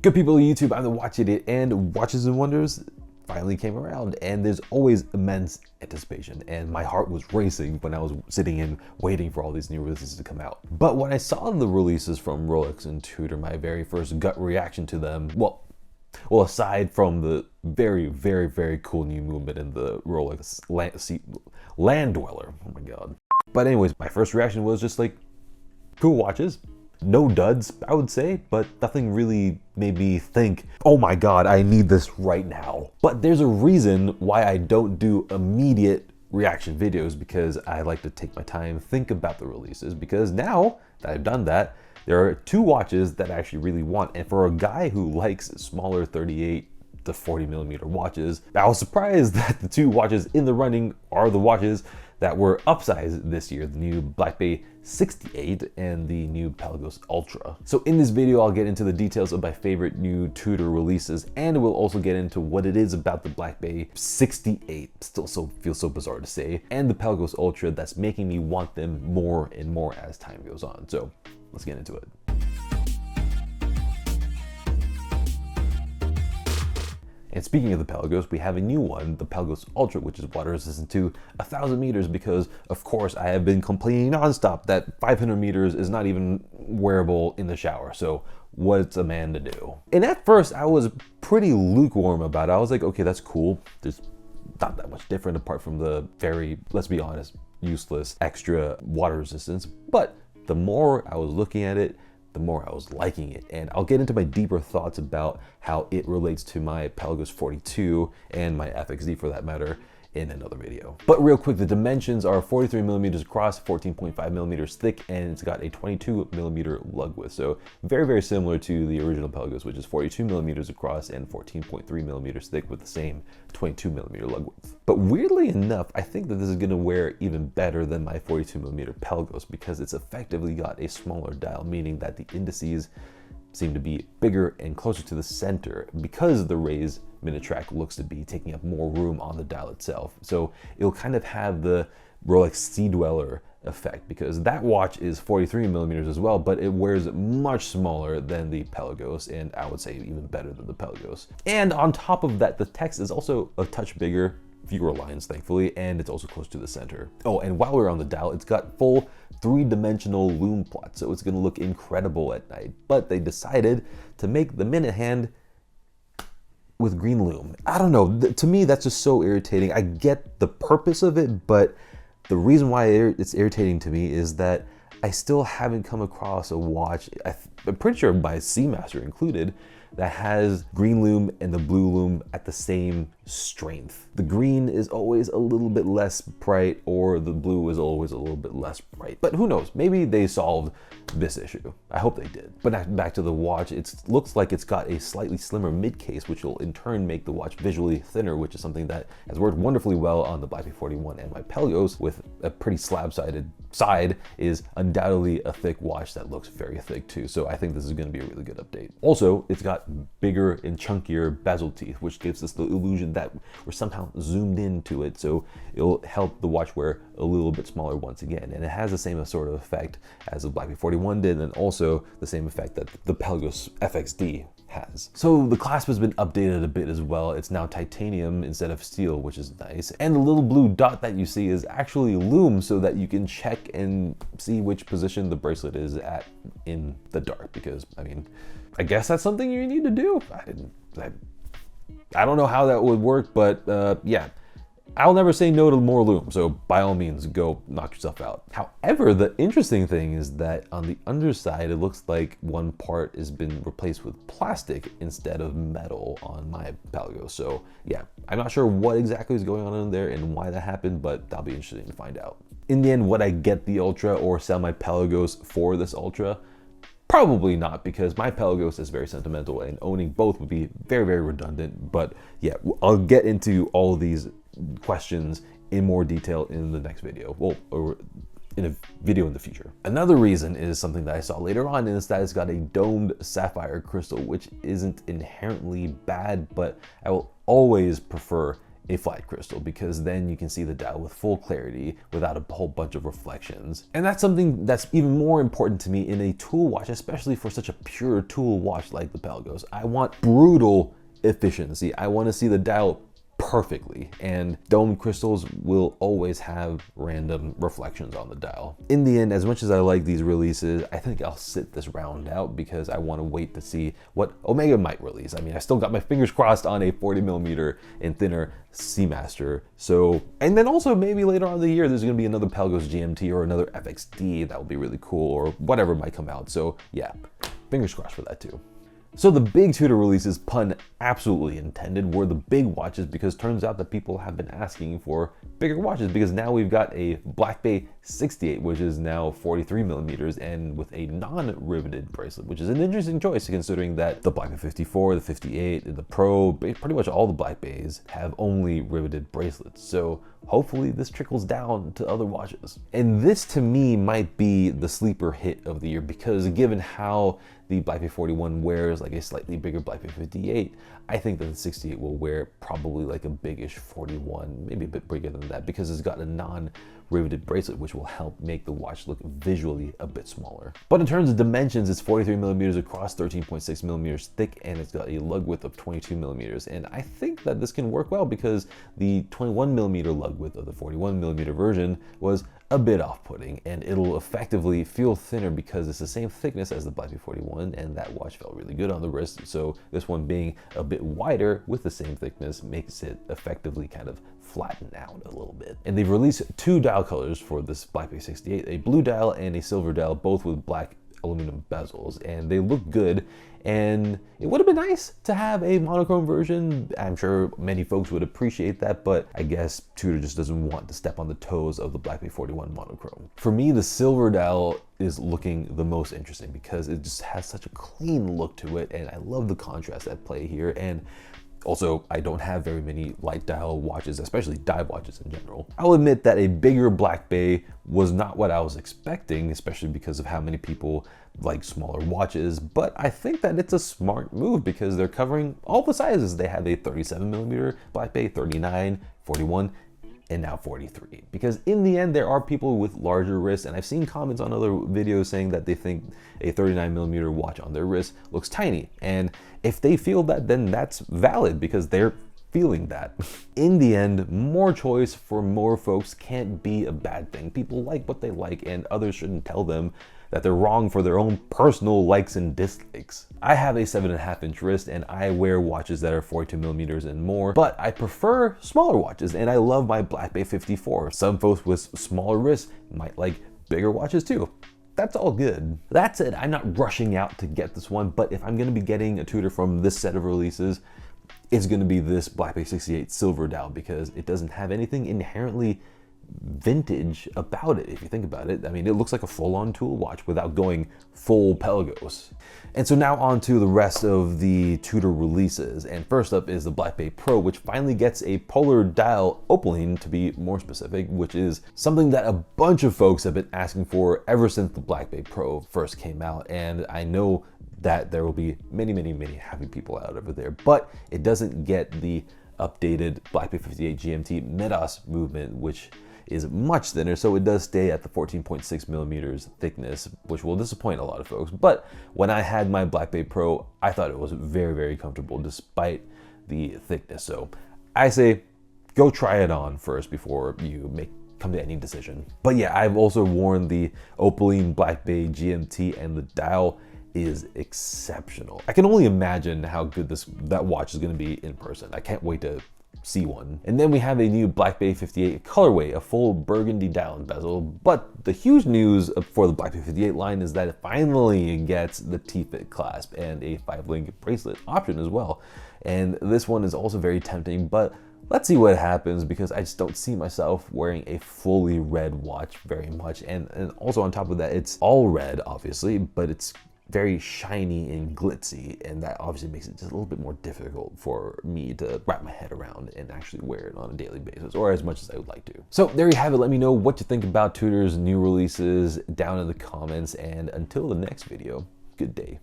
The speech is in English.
Good people of YouTube, I've been watching it, and Watches and Wonders finally came around, and there's always immense anticipation, and my heart was racing when I was sitting in waiting for all these new releases to come out. But when I saw the releases from Rolex and Tudor, my very first gut reaction to them, well, aside from the very cool new movement in the Rolex land dweller, oh my god. But anyways, my first reaction was just like, cool watches. No duds, I would say, but nothing really made me think, oh my god, I need this right now. But there's a reason why I don't do immediate reaction videos, because I like to take my time, think about the releases, because now that I've done that, there are two watches that I actually really want. And for a guy who likes smaller 38 to 40 millimeter watches, I was surprised that the two watches in the running are the watches that were upsized this year, the new Black Bay 68 and the new Pelagos Ultra. So in this video, I'll get into the details of my favorite new Tudor releases, and we'll also get into what it is about the Black Bay 68, feels so bizarre to say, and the Pelagos Ultra that's making me want them more and more as time goes on. So let's get into it. And speaking of the Pelagos, we have a new one, the Pelagos Ultra, which is water resistant to 1,000 meters, because of course I have been complaining nonstop that 500 meters is not even wearable in the shower. So what's a man to do? And at first I was pretty lukewarm about it. I was like, okay, that's cool. There's not that much different apart from the very, let's be honest, useless extra water resistance. But the more I was looking at it, the more I was liking it. And I'll get into my deeper thoughts about how it relates to my Pelagos 42 and my FXD for that matter in another video. But real quick, the dimensions are 43 millimeters across, 14.5 millimeters thick, and it's got a 22 millimeter lug width. So very similar to the original Pelagos, which is 42 millimeters across and 14.3 millimeters thick with the same 22 millimeter lug width. But weirdly enough, I think that this is gonna wear even better than my 42 millimeter Pelagos, because it's effectively got a smaller dial, meaning that the indices seem to be bigger and closer to the center because the raised minute track looks to be taking up more room on the dial itself. So it'll kind of have the Rolex Sea Dweller effect, because that watch is 43 millimeters as well, but it wears much smaller than the Pelagos, and I would say even better than the Pelagos. And on top of that, the text is also a touch bigger, fewer lines thankfully, and it's also close to the center. Oh, and while we're on the dial, it's got full three-dimensional lume plot, so it's gonna look incredible at night. But they decided to make the minute hand with green lume. I don't know, to me that's just so irritating. I get the purpose of it, but the reason why it's irritating to me is that I still haven't come across a watch, I'm pretty sure by Seamaster included, that has green lume and the blue lume at the same strength. The green is always a little bit less bright, or the blue is always a little bit less bright. But who knows, maybe they solved this issue. I hope they did. But back to the watch, it looks like it's got a slightly slimmer mid case, which will in turn make the watch visually thinner, which is something that has worked wonderfully well on the Black Bay 41, and my Pelagos with a pretty slab-sided side is undoubtedly a thick watch that looks very thick too. So I think this is going to be a really good update. Also, it's got bigger and chunkier bezel teeth, which gives us the illusion that we're somehow zoomed into it, so it'll help the watch wear a little bit smaller once again. And it has the same sort of effect as the Black Bay 41 did, and also the same effect that the Pelagos FXD has. So the clasp has been updated a bit as well. It's now titanium instead of steel, which is nice. And the little blue dot that you see is actually lume, so that you can check and see which position the bracelet is at in the dark, because I mean, I guess that's something you need to do. I don't know how that would work, but yeah. I'll never say no to more lume, so by all means, go knock yourself out. However, the interesting thing is that on the underside, it looks like one part has been replaced with plastic instead of metal on my Pelagos. So yeah, I'm not sure what exactly is going on in there and why that happened, but that'll be interesting to find out. In the end, would I get the Ultra or sell my Pelagos for this Ultra? Probably not, because my Pelagos is very sentimental, and owning both would be very redundant. But yeah, I'll get into all of these questions in more detail in the next video, well, or in a video in the future. Another reason is something that I saw later on, is that it's got a domed sapphire crystal, which isn't inherently bad, but I will always prefer a flat crystal, because then you can see the dial with full clarity without a whole bunch of reflections. And that's something that's even more important to me in a tool watch, especially for such a pure tool watch like the Pelagos. I want brutal efficiency. I want to see the dial perfectly, and domed crystals will always have random reflections on the dial. In the end, as much as I like these releases, I think I'll sit this round out because I want to wait to see what Omega might release. I mean, I still got my fingers crossed on a 40mm and thinner Seamaster. So, and then also maybe later on in the year, there's going to be another Pelagos GMT or another FXD that will be really cool, or whatever might come out. So yeah, fingers crossed for that too. So the big Tudor releases, pun absolutely intended, were the big watches, because turns out that people have been asking for bigger watches, because now we've got a Black Bay 68, which is now 43mm and with a non-riveted bracelet, which is an interesting choice considering that the Black Bay 54, the 58, the Pro, pretty much all the Black Bays have only riveted bracelets. So hopefully this trickles down to other watches. And this to me might be the sleeper hit of the year, because given how the Black Bay 41 wears like a slightly bigger Black Bay 58, I think that the 68 will wear probably like a biggish 41, maybe a bit bigger than that, because it's got a non-riveted bracelet, which will help make the watch look visually a bit smaller. But in terms of dimensions, it's 43mm across, 13.6mm thick, and it's got a lug width of 22mm. And I think that this can work well, because the 21mm lug width of the 41mm version was a bit off-putting, and it'll effectively feel thinner because it's the same thickness as the Black Bay 41, and that watch felt really good on the wrist. So this one being a bit wider with the same thickness makes it effectively kind of flatten out a little bit. And they've released two dial colors for this Black Bay 68, a blue dial and a silver dial, both with black aluminum bezels, and they look good. And it would have been nice to have a monochrome version. I'm sure many folks would appreciate that, but I guess Tudor just doesn't want to step on the toes of the Black Bay 41 monochrome. For me, the silver dial is looking the most interesting because it just has such a clean look to it, and I love the contrast at play here. And also, I don't have very many light dial watches, especially dive watches in general. I'll admit that a bigger Black Bay was not what I was expecting, especially because of how many people like smaller watches, but I think that it's a smart move because they're covering all the sizes. They have a 37mm Black Bay, 39, 41, and now 43. Because in the end, there are people with larger wrists, and I've seen comments on other videos saying that they think a 39mm watch on their wrist looks tiny. And if they feel that, then that's valid because they're feeling that. In the end, more choice for more folks can't be a bad thing. People like what they like, and others shouldn't tell them that they're wrong for their own personal likes and dislikes. I have a 7.5-inch wrist, and I wear watches that are 42mm and more, but I prefer smaller watches, and I love my Black Bay 54. Some folks with smaller wrists might like bigger watches too. That's all good. That said, I'm not rushing out to get this one, but if I'm gonna be getting a Tudor from this set of releases, it's gonna be this Black Bay 68 silver dial, because it doesn't have anything inherently vintage about it, if you think about it. I mean, it looks like a full-on tool watch without going full Pelagos. And so now on to the rest of the Tudor releases. And first up is the Black Bay Pro, which finally gets a polar dial opaline, to be more specific, which is something that a bunch of folks have been asking for ever since the Black Bay Pro first came out. And I know that there will be many, many, many happy people out over there, but it doesn't get the updated Black Bay 58 GMT Midas movement, which is much thinner, so it does stay at the 14.6mm thickness, which will disappoint a lot of folks. But when I had my Black Bay Pro, I thought it was very, very comfortable despite the thickness. So I say go try it on first before you come to any decision. But yeah, I've also worn the opaline Black Bay GMT, and the dial is exceptional. I can only imagine how good that watch is going to be in person. I can't wait to see one. And then we have a new Black Bay 58 colorway, a full burgundy dial and bezel. But the huge news for the Black Bay 58 line is that it finally gets the TFIT clasp and a 5-link bracelet option as well. And this one is also very tempting, but let's see what happens, because I just don't see myself wearing a fully red watch very much. And also on top of that, it's all red, obviously, but it's very shiny and glitzy, and that obviously makes it just a little bit more difficult for me to wrap my head around and actually wear it on a daily basis, or as much as I would like to. So there you have it. Let me know what you think about Tudor's new releases down in the comments, and until the next video, good day.